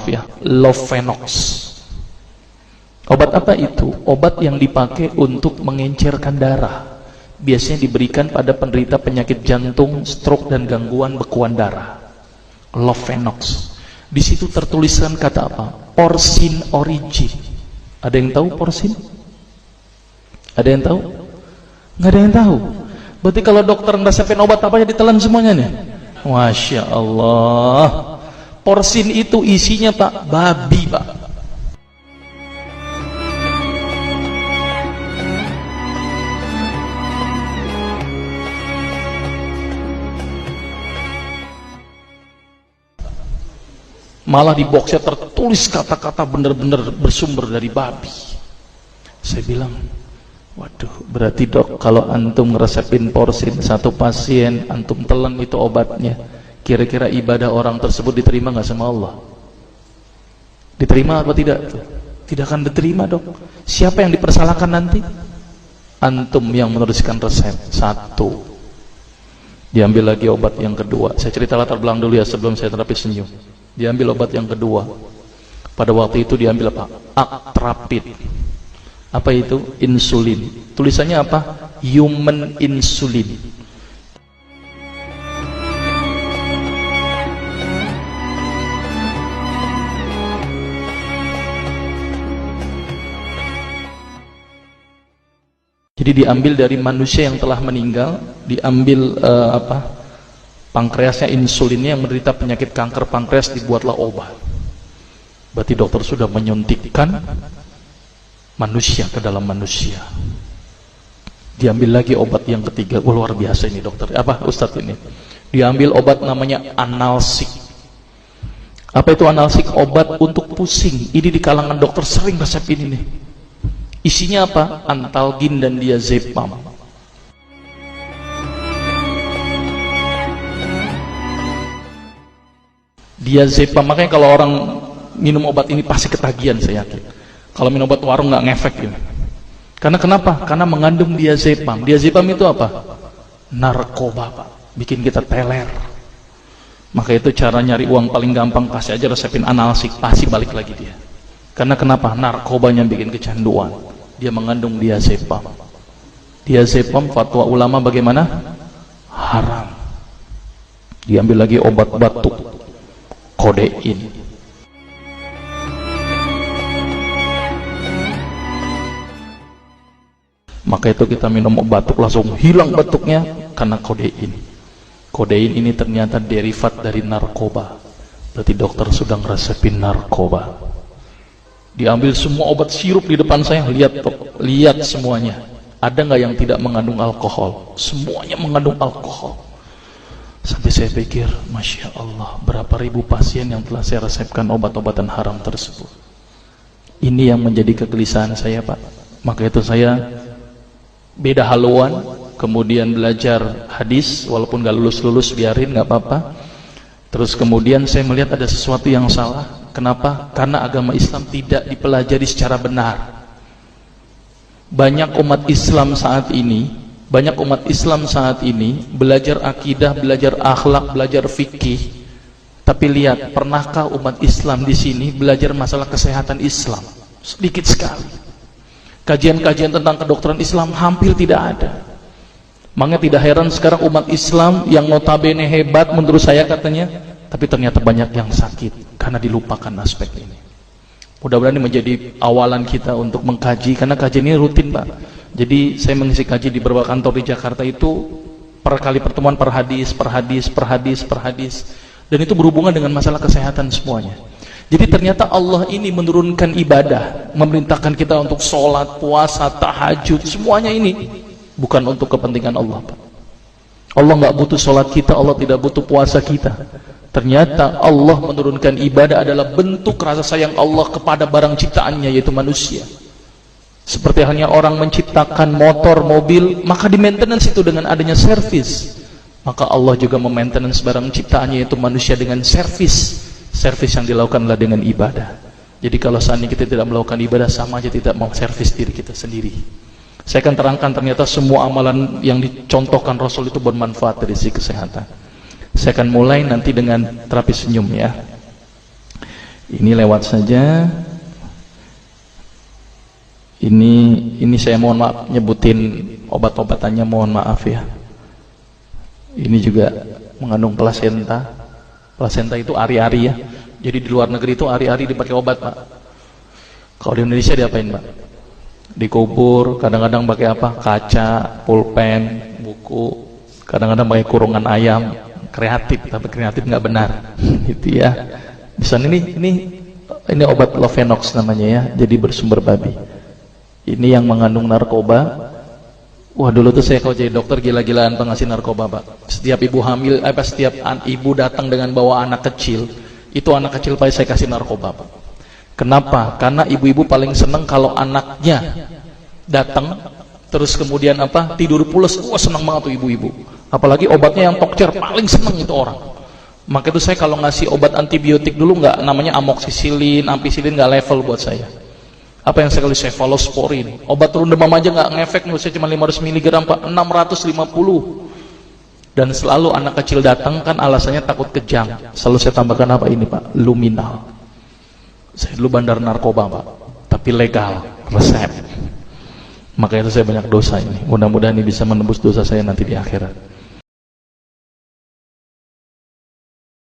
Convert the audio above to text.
maaf ya, Lovenox. Obat apa itu? Obat yang dipakai untuk mengencerkan darah. Biasanya diberikan pada penderita penyakit jantung, stroke, dan gangguan bekuan darah. Lovenox. Di situ tertuliskan kata apa? Porsin origin. Ada yang tahu porsin? Ada yang tahu? Nggak ada yang tahu. Berarti kalau dokter ngeresepin obat apa aja ditelan semuanya nih? Masya Allah. Porsin itu isinya Pak, babi Pak. Malah di boxnya tertulis kata-kata benar-benar bersumber dari babi. Saya bilang, waduh, berarti dok kalau antum ngeresepin porsin satu pasien, antum telan itu obatnya, kira-kira ibadah orang tersebut diterima nggak sama Allah? Diterima apa tidak? Tidak akan diterima dok. Siapa yang dipersalahkan nanti? Antum yang menuliskan resep. Satu. Diambil lagi obat yang kedua. Saya cerita latar belakang dulu ya sebelum saya terapi senyum. Diambil obat yang kedua. Pada waktu itu diambil apa? Atrapid. Apa itu? Insulin. Tulisannya apa? Human insulin. Jadi diambil dari manusia yang telah meninggal, diambil pankreasnya, insulinnya, yang menderita penyakit kanker pankreas, dibuatlah obat. Berarti dokter sudah menyuntikkan manusia ke dalam manusia. Diambil lagi obat yang ketiga. Oh, luar biasa ini dokter. Apa Ustadz ini? Diambil obat namanya analsik. Apa itu analsik? Obat untuk pusing. Ini di kalangan dokter sering resepin ini. Isinya apa? Antalgin dan diazepam. Diazepam, makanya kalau orang minum obat ini pasti ketagihan, saya yakin. Kalau minum obat warung nggak ngefek gitu. Karena kenapa? Karena mengandung diazepam. Diazepam itu apa? Narkoba Pak, bikin kita teler. Maka itu cara nyari uang paling gampang, kasih aja resepin analsik, pasti balik lagi dia. Karena kenapa? Narkobanya bikin kecanduan. Dia mengandung diazepam. Diazepam fatwa ulama bagaimana? Haram. Diambil lagi obat batuk, kodein. Maka itu kita minum obat batuk langsung hilang batuknya karena kodein. Kodein ini ternyata derivat dari narkoba. Berarti dokter sudah ngeresepin narkoba. Diambil semua obat sirup di depan saya, lihat semuanya. Ada nggak yang tidak mengandung alkohol? Semuanya mengandung alkohol. Sampai saya pikir, Masya Allah, berapa ribu pasien yang telah saya resepkan obat-obatan haram tersebut. Ini yang menjadi kegelisahan saya Pak. Maka itu saya beda haluan, kemudian belajar hadis, walaupun gak lulus-lulus biarin, gak apa-apa. Terus kemudian saya melihat ada sesuatu yang salah. Kenapa? Karena agama Islam tidak dipelajari secara benar. Banyak umat Islam saat ini belajar akidah, belajar akhlak, belajar fikih. Tapi lihat, pernahkah umat Islam di sini belajar masalah kesehatan Islam? Sedikit sekali. Kajian-kajian tentang kedokteran Islam hampir tidak ada. Makanya tidak heran sekarang umat Islam yang notabene hebat menurut saya katanya, tapi ternyata banyak yang sakit karena dilupakan aspek ini. Mudah-mudahan ini menjadi awalan kita untuk mengkaji, karena kajian ini rutin Pak. Jadi saya mengisi kaji di beberapa kantor di Jakarta itu per kali pertemuan, per hadis. Dan itu berhubungan dengan masalah kesehatan semuanya. Jadi ternyata Allah ini menurunkan ibadah, memerintahkan kita untuk sholat, puasa, tahajud, semuanya ini bukan untuk kepentingan Allah Pak. Allah nggak butuh sholat kita, Allah tidak butuh puasa kita. Ternyata Allah menurunkan ibadah adalah bentuk rasa sayang Allah kepada barang ciptaannya, yaitu manusia. Seperti halnya orang menciptakan motor, mobil, maka di maintenance itu dengan adanya servis. Maka Allah juga memaintenance barang ciptaannya, yaitu manusia, dengan servis. Servis yang dilakukanlah dengan ibadah. Jadi kalau seandainya kita tidak melakukan ibadah, sama aja tidak mau servis diri kita sendiri. Saya akan terangkan ternyata semua amalan yang dicontohkan Rasul itu bermanfaat dari sisi kesehatan. Saya akan mulai nanti dengan terapi senyum ya. Ini lewat saja. Ini saya mohon maaf nyebutin obat-obatannya, mohon maaf ya. Ini juga mengandung plasenta. Plasenta itu ari-ari ya. Jadi di luar negeri itu ari-ari dipakai obat, Pak. Kalau di Indonesia diapain, Pak? Dikubur, kadang-kadang pakai apa? Kaca, pulpen, buku, kadang-kadang pakai kurungan ayam, kreatif, tapi kreatif nggak benar. Gitu ya. Di sana ini obat Lovenox namanya ya, jadi bersumber babi. Ini yang mengandung narkoba. Wah, dulu tuh saya kalau jadi dokter gila-gilaan pengasih narkoba, Pak. Setiap ibu hamil, setiap ibu datang dengan bawa anak kecil, itu anak kecil pasti saya kasih narkoba, Pak. Kenapa? Karena ibu-ibu paling seneng kalau anaknya datang terus kemudian tidur pules. Wah, seneng banget tuh ibu-ibu. Apalagi obatnya yang tokcer, paling seneng itu orang. Maka itu saya kalau ngasih obat antibiotik dulu nggak, namanya amoxicillin, ampicillin, nggak level buat saya. Apa yang saya kasih? Cephalosporin. Obat turun demam aja nggak ngefek, menurut saya cuma 500 mg, Pak, 650. Dan selalu anak kecil datang kan alasannya takut kejang. Selalu saya tambahkan apa ini, Pak? Luminal. Saya dulu bandar narkoba, Pak, tapi legal, resep. Makanya itu saya banyak dosa ini. Mudah-mudahan ini bisa menembus dosa saya nanti di akhirat.